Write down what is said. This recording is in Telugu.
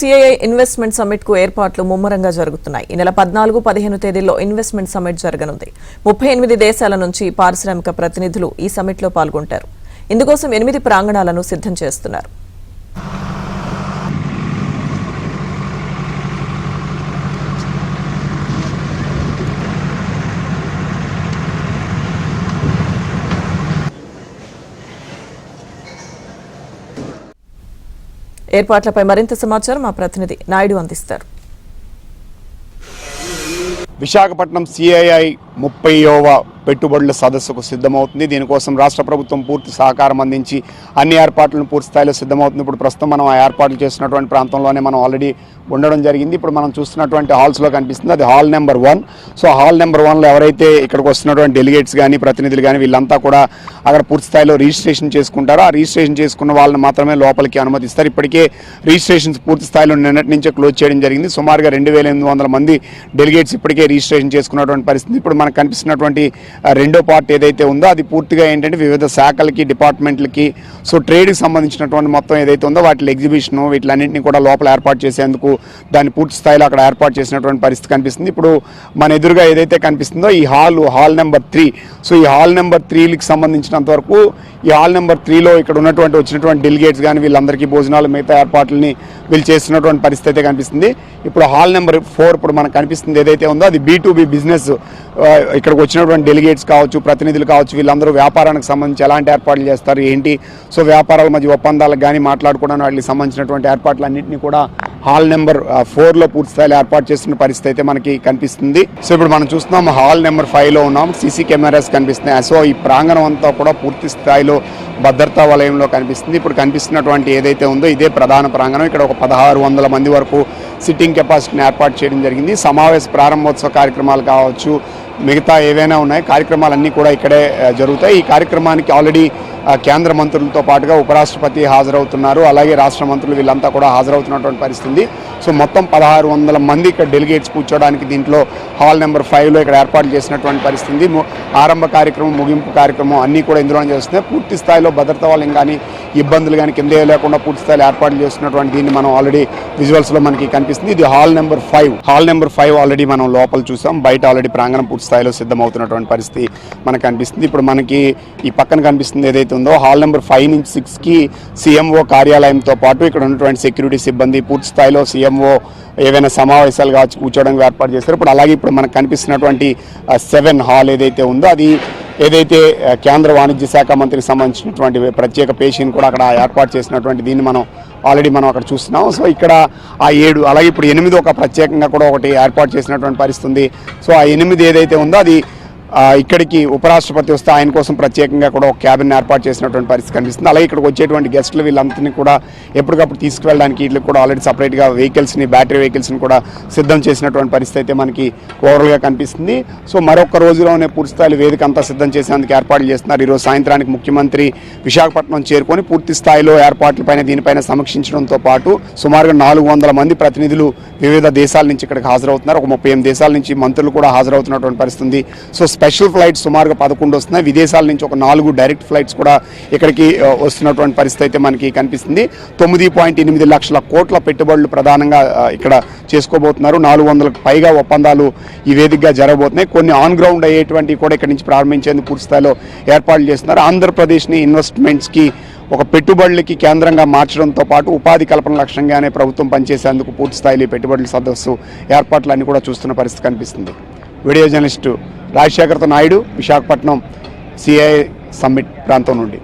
సిఐఐ ఇన్వెస్ట్మెంట్ సమ్మిట్ కు ఏర్పాట్లు ముమ్మరంగా జరుగుతున్నాయి. ఈ నెల 14-15 తేదీల్లో ఇన్వెస్ట్మెంట్ సమ్మిట్ జరగనుంది. 38 దేశాల నుంచి పారిశ్రామిక ప్రతినిధులు ఈ సమ్మిట్ లో పాల్గొంటారు. ఇందుకోసం 8 ప్రాంగణాలను సిద్ధం చేస్తున్నారు. ఏర్పాట్లపై మరింత సమాచారం మా ప్రతినిధి నాయుడు అందిస్తారు. విశాఖపట్నం సిఐఐ 30వ పెట్టుబడుల సదస్సుకు సిద్ధమవుతుంది. దీనికోసం రాష్ట్ర ప్రభుత్వం పూర్తి సహకారం అందించి అన్ని ఏర్పాట్లను పూర్తి స్థాయిలో సిద్ధమవుతుంది. ఇప్పుడు ప్రస్తుతం మనం ఆ ఏర్పాట్లు చేస్తున్నటువంటి ప్రాంతంలోనే మనం ఆల్రెడీ ఉండడం జరిగింది. ఇప్పుడు మనం చూస్తున్నటువంటి హాల్స్లో కనిపిస్తుంది, అది hall number 1. So hall number 1లో ఎవరైతే ఇక్కడికి వస్తున్నటువంటి డెలిగేట్స్ కానీ ప్రతినిధులు కానీ వీళ్ళంతా కూడా అక్కడ పూర్తి స్థాయిలో రిజిస్ట్రేషన్ చేసుకుంటారు. ఆ రిజిస్ట్రేషన్ చేసుకున్న వాళ్ళని మాత్రమే లోపలికి అనుమతిస్తారు. ఇప్పటికే రిజిస్ట్రేషన్స్ పూర్తి స్థాయిలో నిన్నటి నుంచే క్లోజ్ చేయడం జరిగింది. సుమారుగా 2800 మంది డెలిగేట్స్ ఇప్పటికే రిజిస్ట్రేషన్ చేసుకున్నటువంటి పరిస్థితి. ఇప్పుడు మనకు కనిపిస్తున్నటువంటి రెండో పార్ట్ ఏదైతే ఉందో అది పూర్తిగా ఏంటంటే వివిధ శాఖలకి డిపార్ట్మెంట్లకి సో ట్రేడ్కి సంబంధించినటువంటి మొత్తం ఏదైతే ఉందో వాటి ఎగ్జిబిషన్ వీటిలన్నింటినీ కూడా లోపల ఏర్పాటు చేసేందుకు దాన్ని పూర్తి స్థాయిలో అక్కడ ఏర్పాటు చేసినటువంటి పరిస్థితి కనిపిస్తుంది. ఇప్పుడు మన ఎదురుగా ఏదైతే కనిపిస్తుందో ఈ హాల్ నెంబర్ 3. సో ఈ హాల్ నెంబర్ 3కి సంబంధించినంత వరకు ఈ హాల్ నెంబర్ 3లో ఇక్కడ వచ్చినటువంటి డెలిగేట్స్ కానీ వీళ్ళందరికీ భోజనాలు మిగతా ఏర్పాట్లని వీళ్ళు చేస్తున్నటువంటి పరిస్థితి అయితే కనిపిస్తుంది. ఇప్పుడు హాల్ నెంబర్ 4 ఇప్పుడు మనకు కనిపిస్తుంది ఏదైతే ఉందో అది B2B బిజినెస్. ఇక్కడికి వచ్చినటువంటి డెలిగేట్స్ కావచ్చు ప్రతినిధులు కావచ్చు వీళ్ళందరూ వ్యాపారానికి సంబంధించి ఎలాంటి ఏర్పాట్లు చేస్తారు ఏంటి, సో వ్యాపారాల మధ్య ఒప్పందాలకు కానీ మాట్లాడుకోవడానికి వాటికి సంబంధించినటువంటి ఏర్పాట్లన్నింటినీ కూడా హాల్ నెంబర్ 4లో పూర్తి స్థాయిలో ఏర్పాటు చేస్తున్న పరిస్థితి అయితే మనకి కనిపిస్తుంది. సో ఇప్పుడు మనం చూస్తున్నాం హాల్ నెంబర్ 5లో ఉన్నాం. సీసీ కెమెరాస్ కనిపిస్తున్నాయి. సో ఈ ప్రాంగణం అంతా కూడా పూర్తి స్థాయిలో భద్రతా వలయంలో కనిపిస్తుంది. ఇప్పుడు కనిపిస్తున్నటువంటి ఏదైతే ఉందో ఇదే ప్రధాన ప్రాంగణం. ఇక్కడ ఒక 1600 మంది వరకు సిట్టింగ్ కెపాసిటీని ఏర్పాటు చేయడం జరిగింది. సమావేశ ప్రారంభోత్సవ కార్యక్రమాలు కావచ్చు మిగతా ఏవైనా ఉన్నాయి కార్యక్రమాలన్నీ కూడా ఇక్కడే జరుగుతాయి. ఈ కార్యక్రమానికి ఆల్రెడీ కేంద్ర మంత్రులతో పాటుగా ఉపరాష్ట్రపతి హాజరవుతున్నారు. అలాగే రాష్ట్ర మంత్రులు వీళ్ళంతా కూడా హాజరవుతున్నటువంటి పరిస్థితి. సో మొత్తం 1600 మంది ఇక్కడ డెలిగేట్స్ కూర్చోడానికి దీంట్లో హాల్ నెంబర్ 5లో ఇక్కడ ఏర్పాటు చేసినటువంటి పరిస్థితి. ఆరంభ కార్యక్రమం ముగింపు కార్యక్రమం అన్నీ కూడా ఇందులోనే చేస్తున్నాయి. పూర్తి స్థాయిలో భద్రత వాళ్ళని కానీ ఇబ్బందులు కానీ కింద లేకుండా పూర్తి స్థాయిలో ఏర్పాట్లు చేస్తున్నటువంటి దీన్ని మనం ఆల్రెడీ విజువల్స్లో మనకి కనిపిస్తుంది. ఇది hall number 5. Hall number 5 already మనం లోపల చూసాం. బయట ఆల్రెడీ ప్రాంగణం పూర్తి స్థాయిలో సిద్ధమవుతున్నటువంటి పరిస్థితి మనకు కనిపిస్తుంది. ఇప్పుడు మనకి ఈ పక్కన కనిపిస్తుంది ఏదైతే ఉందో హాల్ నెంబర్ 5 నుంచి 6కి CMO కార్యాలయంతో పాటు ఇక్కడ ఉన్నటువంటి సెక్యూరిటీ సిబ్బంది పూర్తి స్థాయిలో CMO ఏవైనా సమావేశాలు కావచ్చు కూర్చోవడానికి ఏర్పాటు చేస్తారు. ఇప్పుడు అలాగే ఇప్పుడు మనకు కనిపిస్తున్నటువంటి 7 హాల్ ఏదైతే ఉందో అది ఏదైతే కేంద్ర వాణిజ్య శాఖ మంత్రికి సంబంధించినటువంటి ప్రత్యేక పేషీని కూడా అక్కడ ఏర్పాటు చేసినటువంటి దీన్ని మనం ఆల్రెడీ అక్కడ చూస్తున్నాం. సో ఇక్కడ ఆ 7 అలాగే ఇప్పుడు 8 ఒక ప్రత్యేకంగా కూడా ఒకటి ఏర్పాటు చేసినటువంటి పరిస్థితి ఉంది. సో ఆ 8 ఏదైతే ఉందో అది ఇక్కడికి ఉపరాష్ట్రపతి వస్తే ఆయన కోసం ప్రత్యేకంగా కూడా ఒక క్యాబిన్ ఏర్పాటు చేసినటువంటి పరిస్థితి కనిపిస్తుంది. అలాగే ఇక్కడికి వచ్చేటువంటి గెస్టులు వీళ్ళందరినీ కూడా ఎప్పటికప్పుడు తీసుకువెళ్ళడానికి వీళ్ళకి కూడా ఆల్రెడీ సపరేట్గా వెహికల్స్ని బ్యాటరీ వెహికల్స్ని కూడా సిద్ధం చేసినటువంటి పరిస్థితి అయితే మనకి ఓవరాల్గా కనిపిస్తుంది. సో మరొక రోజులోనే పూర్తి స్థాయి వేదిక అంతా సిద్ధం చేసేందుకు ఏర్పాట్లు చేస్తున్నారు. ఈరోజు సాయంత్రానికి ముఖ్యమంత్రి విశాఖపట్నం చేరుకొని పూర్తి స్థాయిలో ఏర్పాట్లపైన దీనిపైన సమీక్షించడంతో పాటు సుమారుగా 400 మంది ప్రతినిధులు వివిధ దేశాల నుంచి ఇక్కడికి హాజరవుతున్నారు. ఒక 38 దేశాల నుంచి మంత్రులు కూడా హాజరవుతున్నటువంటి పరిస్థితి. సో స్పెషల్ ఫ్లైట్స్ సుమారుగా 11 వస్తున్నాయి. విదేశాల నుంచి ఒక 4 డైరెక్ట్ ఫ్లైట్స్ కూడా ఇక్కడికి వస్తున్నటువంటి పరిస్థితి అయితే మనకి కనిపిస్తుంది. 9.8 లక్షల కోట్ల పెట్టుబడులు ప్రధానంగా ఇక్కడ చేసుకోబోతున్నారు. 400కు పైగా ఒప్పందాలు ఈ వేదికగా జరగబోతున్నాయి. కొన్ని ఆన్ గ్రౌండ్ అయ్యేటువంటి కూడా ఇక్కడ నుంచి ప్రారంభించేందుకు పూర్తి స్థాయిలో ఏర్పాట్లు చేస్తున్నారు. ఆంధ్రప్రదేశ్ని ఇన్వెస్ట్మెంట్స్కి ఒక పెట్టుబడులకి కేంద్రంగా మార్చడంతో పాటు ఉపాధి కల్పన లక్ష్యంగానే ప్రభుత్వం పనిచేసేందుకు పూర్తి స్థాయిలో పెట్టుబడుల సదస్సు ఏర్పాట్లన్నీ కూడా చూస్తున్న పరిస్థితి కనిపిస్తుంది. వీడియో జర్నలిస్టు రాజశేఖర్తో నాయుడు, విశాఖపట్నం సిఐఐ సమ్మిట్ ప్రాంతం నుండి.